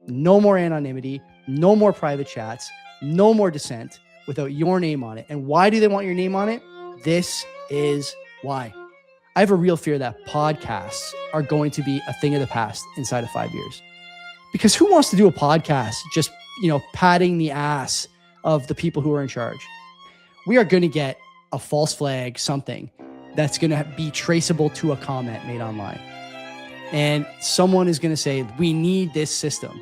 No more anonymity, no more private chats, no more dissent without your name on it. And why do they want your name on it? This is why. I have a real fear that podcasts are going to be a thing of the past inside of 5 years. Because who wants to do a podcast just, patting the ass of the people who are in charge? We are going to get a false flag, something that's going to be traceable to a comment made online. And someone is going to say, we need this system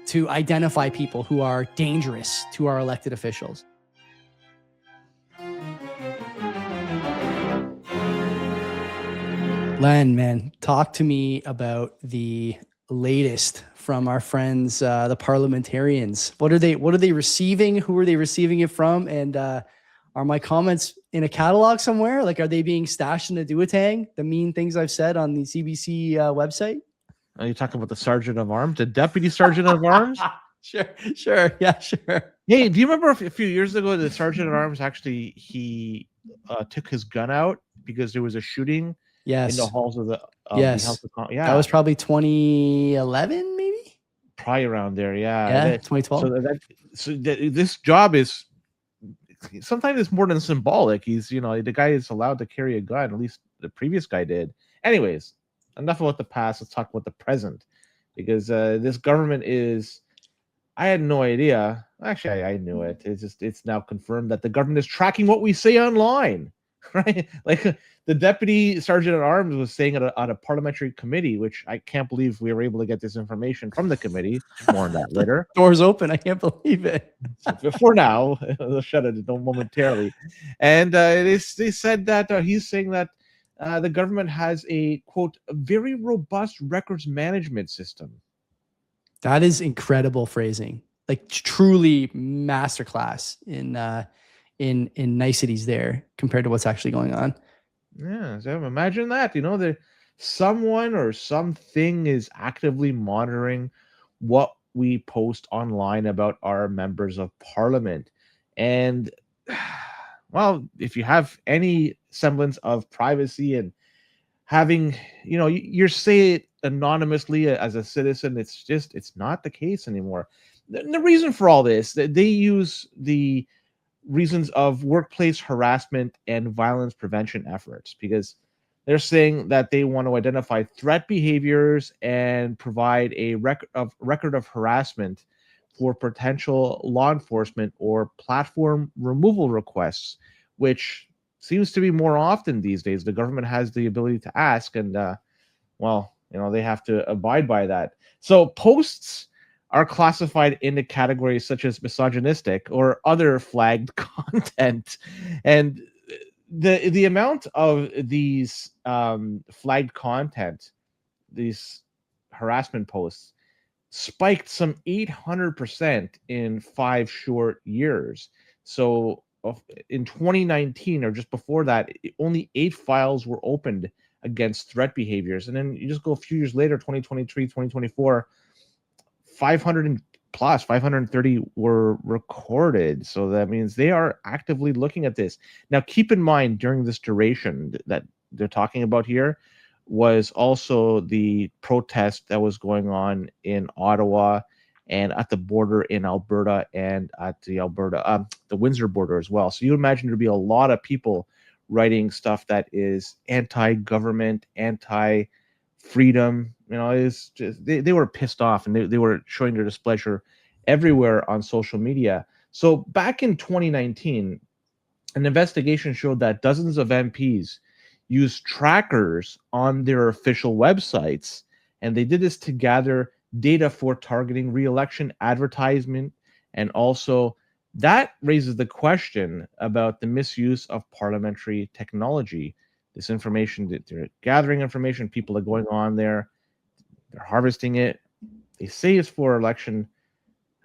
to identify people who are dangerous to our elected officials. Len, man, talk to me about the latest from our friends, the parliamentarians. What are they receiving? Who are they receiving it from? And are my comments in a catalog somewhere? Like, are they being stashed in a duotang? The mean things I've said on the CBC website? Are you talking about the Sergeant-at-Arms, the Deputy Sergeant-at-Arms? Sure. Yeah, sure. Hey, do you remember a few years ago the Sergeant-at-Arms actually he took his gun out because there was a shooting in the halls of the yes. House of Yeah, that was probably 2011, maybe. Probably around there, yeah. 2012. So this job is sometimes it's more than symbolic. He's the guy is allowed to carry a gun. At least the previous guy did. Anyways, enough about the past. Let's talk about the present, because this government is. I had no idea. Actually, I knew it. It's now confirmed that the government is tracking what we say online, right? Like the Deputy Sergeant-at-Arms was saying at a parliamentary committee, which I can't believe we were able to get this information from the committee. More on that later. Doors open. I can't believe it. For now, they'll shut it momentarily. And they said that he's saying that the government has a, quote, very robust records management system. That is incredible phrasing, like truly masterclass in niceties there compared to what's actually going on. Yeah, so imagine that. That someone or something is actively monitoring what we post online about our members of parliament. And well, if you have any semblance of privacy and having, you're say it anonymously as a citizen, it's not the case anymore. The reason for all this, they use the reasons of workplace harassment and violence prevention efforts, because they're saying that they want to identify threat behaviors and provide a record of harassment for potential law enforcement or platform removal requests, which seems to be more often these days. The government has the ability to ask, and they have to abide by that. So posts are classified into categories such as misogynistic or other flagged content, and the amount of these flagged content, these harassment posts, spiked some 800% in 5 short years. So in 2019, or just before that, only 8 files were opened against threat behaviors. And then you just go a few years later, 2023, 2024, 530 were recorded. So that means they are actively looking at this. Now, keep in mind, during this duration that they're talking about here was also the protest that was going on in Ottawa and at the border in Alberta and at the Windsor border as well. So you imagine there'd be a lot of people writing stuff that is anti-government, anti-freedom. Is just they were pissed off, and they were showing their displeasure everywhere on social media. So back in 2019, an investigation showed that dozens of MPs used trackers on their official websites, and they did this to gather data for targeting re-election advertisement. And also that raises the question about the misuse of parliamentary technology. This information that they're gathering information, people are going on there, they're harvesting it. They say it's for election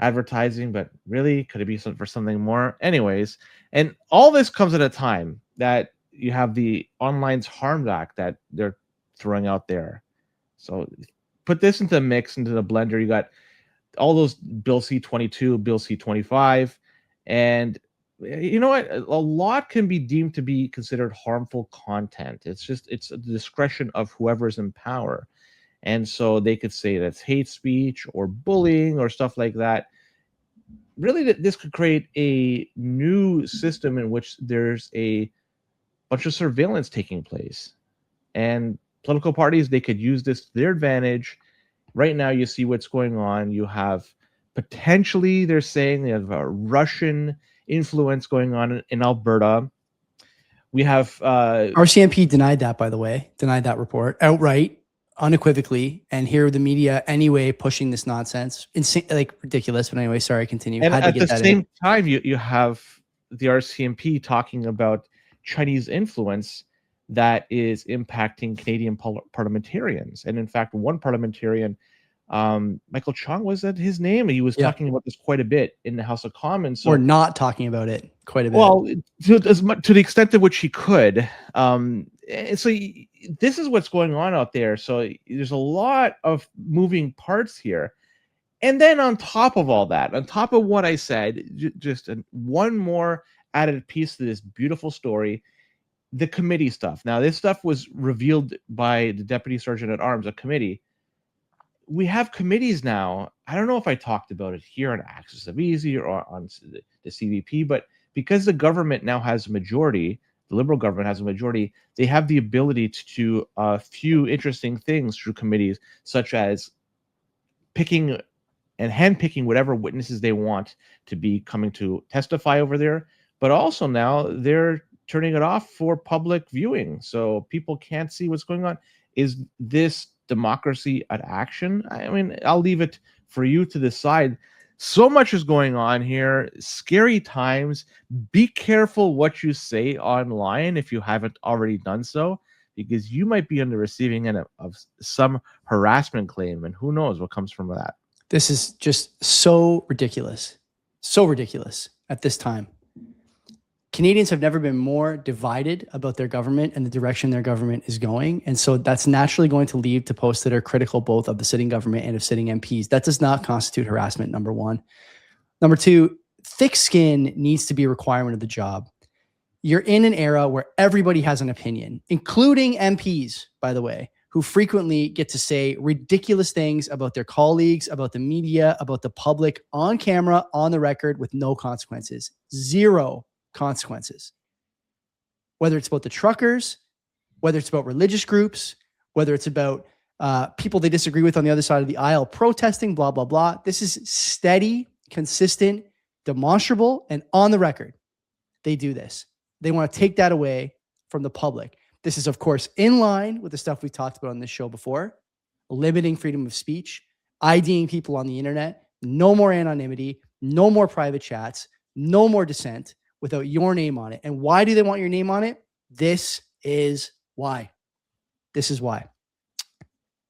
advertising, but really, could it be for something more? Anyways, and all this comes at a time that you have the Online's Harms Act that they're throwing out there. So put this into the mix, into the blender. You got all those Bill C-22, Bill C-25, and you know what? A lot can be deemed to be considered harmful content. It's the discretion of whoever's in power. And so they could say that's hate speech or bullying or stuff like that. Really, this could create a new system in which there's a bunch of surveillance taking place. And political parties, they could use this to their advantage. Right now, you see what's going on. You have potentially, they're saying they have a Russian influence going on in Alberta. We have RCMP denied that, by the way, denied that report outright, unequivocally, and here the media anyway pushing this nonsense. Insane, like ridiculous. But anyway, sorry, continue. and Had to at get the that same in. time, you have the RCMP talking about Chinese influence that is impacting Canadian parliamentarians. And in fact, one parliamentarian, Michael Chong, was that his name? He was Yeah. talking about this quite a bit in the House of Commons. Or not talking about it quite a bit. Well, to the extent to which he could. And so this is what's going on out there. So there's a lot of moving parts here. And then on top of all that, on top of what I said, just one more added piece to this beautiful story, the committee stuff. Now, this stuff was revealed by the Deputy Sergeant-at-Arms, a committee. We have committees now. I don't know if I talked about it here on Axis of Easy or on the CVP, but because the government now has a majority, the Liberal government has a majority, they have the ability to do a few interesting things through committees, such as picking and handpicking whatever witnesses they want to be coming to testify over there. But also now they're turning it off for public viewing, so people can't see what's going on. Is this democracy at action? I mean, I'll leave it for you to decide. So much is going on here. Scary times. Be careful what you say online if you haven't already done so, because you might be on the receiving end of some harassment claim, and who knows what comes from that. This is just so ridiculous. So ridiculous at this time. Canadians have never been more divided about their government and the direction their government is going. And so that's naturally going to lead to posts that are critical both of the sitting government and of sitting MPs. That does not constitute harassment, number one. Number two, thick skin needs to be a requirement of the job. You're in an era where everybody has an opinion, including MPs, by the way, who frequently get to say ridiculous things about their colleagues, about the media, about the public, on camera, on the record, with no consequences. Zero consequences. Whether it's about the truckers, whether it's about religious groups, whether it's about people they disagree with on the other side of the aisle protesting, blah, blah, blah. This is steady, consistent, demonstrable, and on the record. They do this. They want to take that away from the public. This is, of course, in line with the stuff we've talked about on this show before, limiting freedom of speech, IDing people on the internet, no more anonymity, no more private chats, no more dissent without your name on it. And why do they want your name on it? This is why. This is why.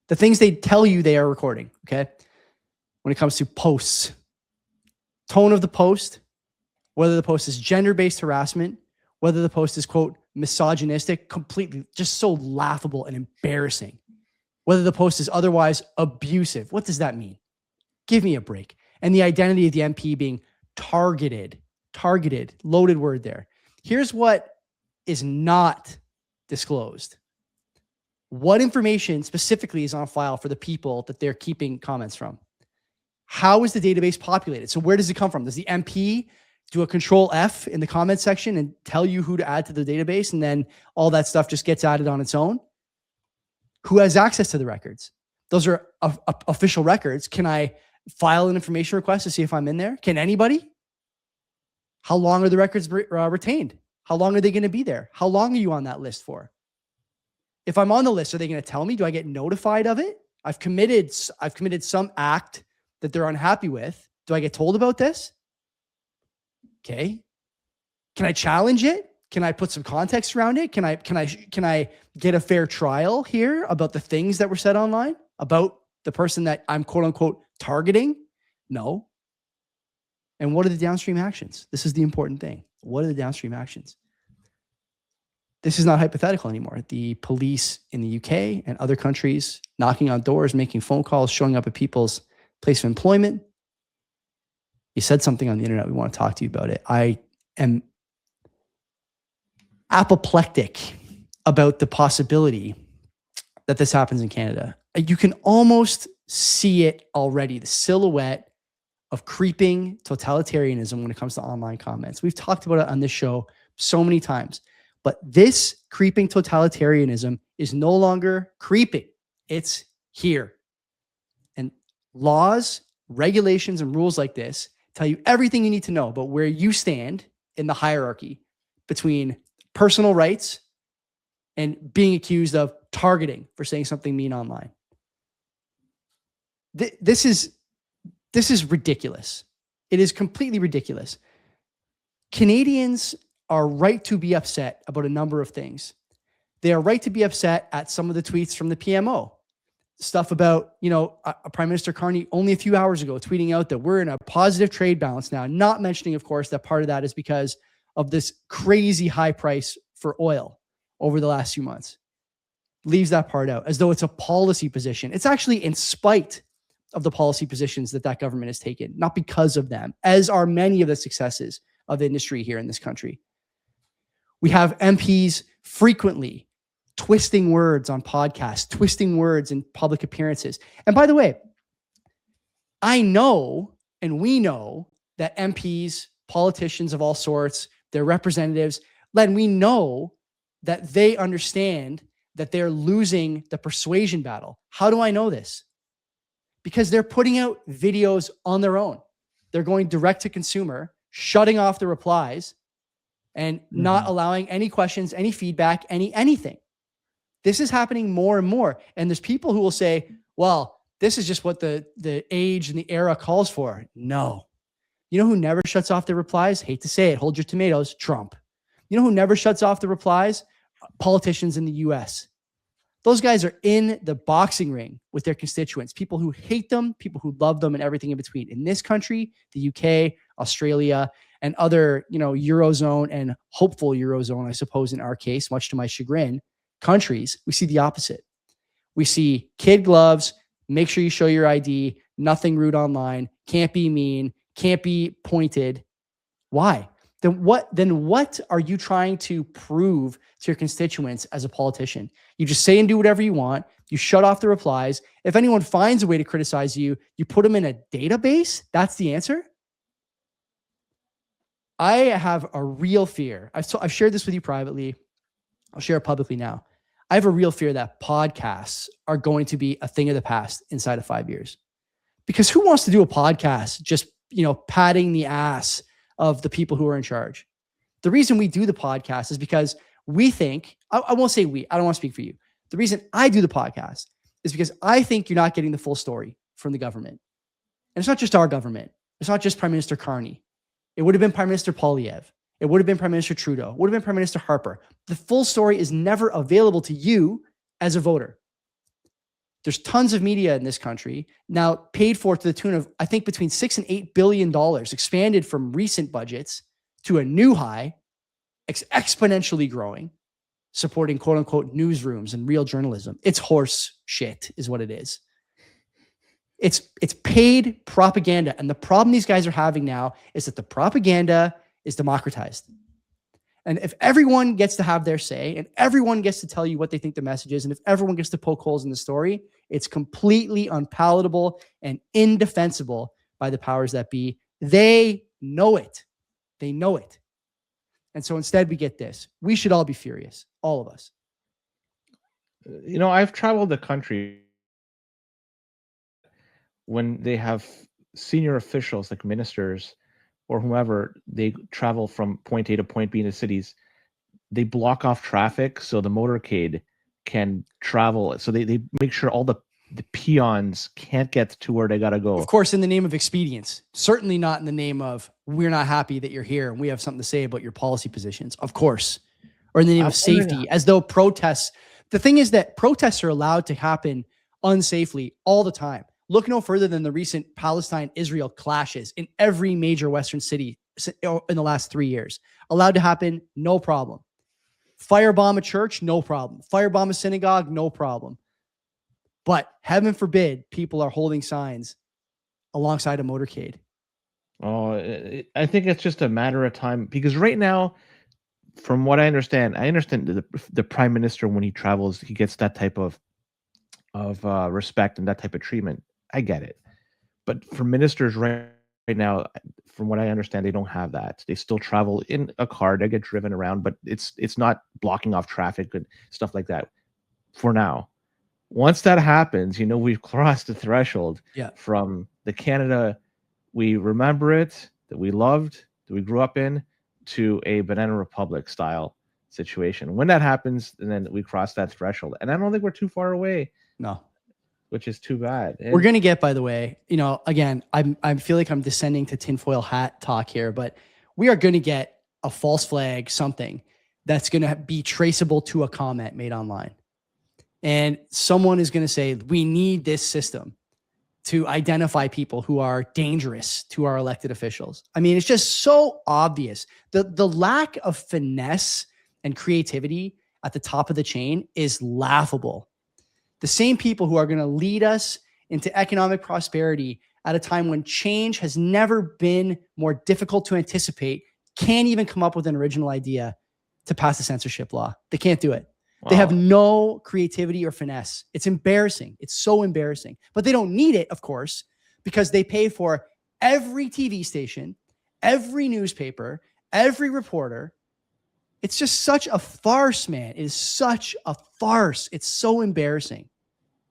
The things they tell you they are recording, okay? When it comes to posts, tone of the post, whether the post is gender-based harassment, whether the post is, quote, misogynistic, completely just so laughable and embarrassing. Whether the post is otherwise abusive. What does that mean? Give me a break. And the identity of the MP being targeted, loaded word there. Here's what is not disclosed. What information specifically is on file for the people that they're keeping comments from? How is the database populated? So where does it come from? Does the MP do a control F in the comment section and tell you who to add to the database, and then all that stuff just gets added on its own? Who has access to the records? Those are official records. Can I file an information request to see if I'm in there? Can anybody? How long are the records retained? How long are they going to be there? How long are you on that list for? If I'm on the list, are they going to tell me? Do I get notified of it? I've committed some act that they're unhappy with. Do I get told about this? Okay. Can I challenge it? Can I put some context around it? Can I get a fair trial here about the things that were said online about the person that I'm quote unquote targeting? No. And what are the downstream actions? This is the important thing. What are the downstream actions? This is not hypothetical anymore. The police in the UK and other countries knocking on doors, making phone calls, showing up at people's place of employment. You said something on the internet. We want to talk to you about it. I am apoplectic about the possibility that this happens in Canada. You can almost see it already, the silhouette of creeping totalitarianism when it comes to online comments. We've talked about it on this show so many times, but this creeping totalitarianism is no longer creeping. It's here. And laws, regulations, and rules like this tell you everything you need to know about where you stand in the hierarchy between personal rights and being accused of targeting for saying something mean online. This is ridiculous. It is completely ridiculous. Canadians are right to be upset about a number of things. They are right to be upset at some of the tweets from the PMO. Stuff about, Prime Minister Carney only a few hours ago tweeting out that we're in a positive trade balance now, not mentioning, of course, that part of that is because of this crazy high price for oil over the last few months. Leaves that part out as though it's a policy position. It's actually in spite of the policy positions that government has taken, not because of them, as are many of the successes of the industry here in this country. We have MPs frequently twisting words on podcasts, twisting words in public appearances. And by the way, I know, and we know that MPs, politicians of all sorts, their representatives, Len, we know that they understand that they're losing the persuasion battle. How do I know this? Because they're putting out videos on their own. They're going direct to consumer, shutting off the replies and not allowing any questions, any feedback, anything. This is happening more and more. And there's people who will say, well, this is just what the age and the era calls for. No. You know who never shuts off the replies? Hate to say it, hold your tomatoes, Trump. You know who never shuts off the replies? Politicians in the US. Those guys are in the boxing ring with their constituents, people who hate them, people who love them, and everything in between. In this country, the UK, Australia, and other, Eurozone and hopeful Eurozone, I suppose, in our case, much to my chagrin, countries, we see the opposite. We see kid gloves, make sure you show your ID, nothing rude online, can't be mean, can't be pointed. Why? Then what are you trying to prove to your constituents as a politician? You just say and do whatever you want. You shut off the replies. If anyone finds a way to criticize you, you put them in a database. That's the answer. I have a real fear. I've shared this with you privately. I'll share it publicly now. I have a real fear that podcasts are going to be a thing of the past inside of 5 years. Because who wants to do a podcast just, patting the ass of the people who are in charge? The reason we do the podcast is because we think, I won't say we, I don't want to speak for you. The reason I do the podcast is because I think you're not getting the full story from the government. And it's not just our government. It's not just Prime Minister Carney. It would have been Prime Minister Poilievre. It would have been Prime Minister Trudeau. It would have been Prime Minister Harper. The full story is never available to you as a voter. There's tons of media in this country now paid for to the tune of, I think, between $6 and $8 billion, expanded from recent budgets to a new high, exponentially growing, supporting quote unquote newsrooms and real journalism. It's horse shit is what it is. It's paid propaganda. And the problem these guys are having now is that the propaganda is democratized. And if everyone gets to have their say and everyone gets to tell you what they think the message is, and if everyone gets to poke holes in the story, it's completely unpalatable and indefensible by the powers that be. They know it. They know it. And so instead we get this. We should all be furious. All of us. I've traveled the country when they have senior officials like ministers or whomever, they travel from point A to point B in the cities. They block off traffic so the motorcade can travel. So they make sure all the peons can't get to where they got to go. Of course, in the name of expedience. Certainly not in the name of, we're not happy that you're here and we have something to say about your policy positions. Of course. Or in the name of safety, as though protests. The thing is that protests are allowed to happen unsafely all the time. Look no further than the recent Palestine-Israel clashes in every major Western city in the last 3 years. Allowed to happen, no problem. Firebomb a church, no problem. Firebomb a synagogue, no problem. But heaven forbid people are holding signs alongside a motorcade. Oh, I think it's just a matter of time, because right now, from what I understand the Prime Minister, when he travels, he gets that type of respect and that type of treatment. I get it. But for ministers right now, from what I understand, they don't have that. They still travel in a car, they get driven around, but it's not blocking off traffic and stuff like that for now. Once that happens, we've crossed the threshold Yeah. from the Canada we remember it, that we loved, that we grew up in, to a Banana Republic style situation. When that happens, and then we cross that threshold. And I don't think we're too far away. No. Which is too bad. We're going to get, by the way, again, I feel like I'm descending to tinfoil hat talk here, but we are going to get a false flag, something that's going to be traceable to a comment made online. And someone is going to say, we need this system to identify people who are dangerous to our elected officials. I mean, it's just so obvious. The lack of finesse and creativity at the top of the chain is laughable. The same people who are going to lead us into economic prosperity at a time when change has never been more difficult to anticipate can't even come up with an original idea to pass a censorship law. They can't do it. Wow. They have no creativity or finesse. It's embarrassing. It's so embarrassing. But they don't need it, of course, because they pay for every TV station, every newspaper, every reporter. It's just such a farce, man. It is such a farce. It's so embarrassing.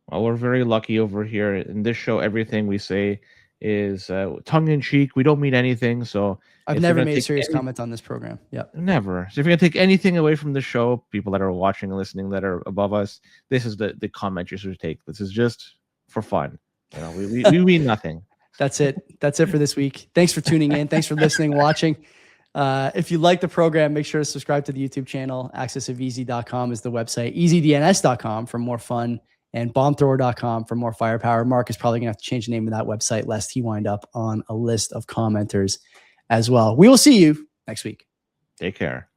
Well, we're very lucky over here. In this show, everything we say is tongue-in-cheek. We don't mean anything. So I've never made a serious comment on this program. Yeah, never. So if you're going to take anything away from the show, people that are watching and listening that are above us, this is the comment you should take. This is just for fun. We mean nothing. That's it. That's it for this week. Thanks for tuning in. Thanks for listening, watching. If you like the program, make sure to subscribe to the YouTube channel. accessofeasy.com is the website. easydns.com for more fun, and bombthrower.com for more firepower. Mark is probably going to have to change the name of that website lest he wind up on a list of commenters as well. We will see you next week. Take care.